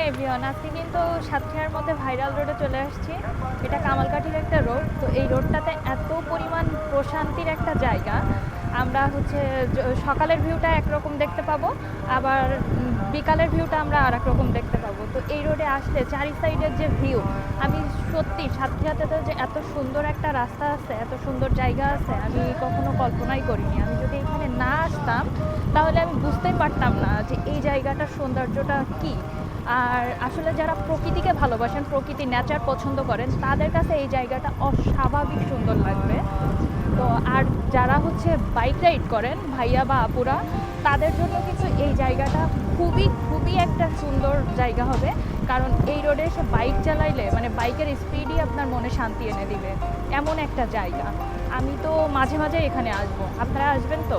Everyone, আজকে কিন্তু সাতক্ষীরার মধ্যে ভাইরাল রোডে চলে আসছি। এটা কামালকাঠির একটা রোড। তো এই রোডটাতে এত পরিমাণ প্রশান্তির একটা জায়গা। আমরা হচ্ছে সকালের ভিউটা একরকম দেখতে পাবো, আবার বিকালের ভিউটা আমরা আর এক রকম দেখতে পাবো। তো এই রোডে আসলে চারি সাইডের যে ভিউ, আমি সত্যি সাতক্ষীরাতে তো যে এত সুন্দর একটা রাস্তা আছে, এত সুন্দর জায়গা আছে, আমি কখনো কল্পনাই করিনি। আমি যদি এখানে না আসতাম তাহলে আমি বুঝতেই পারতাম না যে এই জায়গাটার সৌন্দর্যটা কী। আর আসলে যারা প্রকৃতিকে ভালোবাসেন, প্রকৃতি নেচার পছন্দ করেন, তাদের কাছে এই জায়গাটা অস্বাভাবিক সুন্দর লাগবে। তো আর যারা হচ্ছে বাইক রাইড করেন ভাইয়া বা আপুরা, তাদের জন্য কিন্তু এই জায়গাটা খুবই খুবই একটা সুন্দর জায়গা হবে। কারণ এই রোডে এসে বাইক চালাইলে মানে বাইকের স্পিডই আপনার মনে শান্তি এনে দিবে, এমন একটা জায়গা। আমি তো মাঝে মাঝে এখানে আসবো, আপনারা আসবেন তো?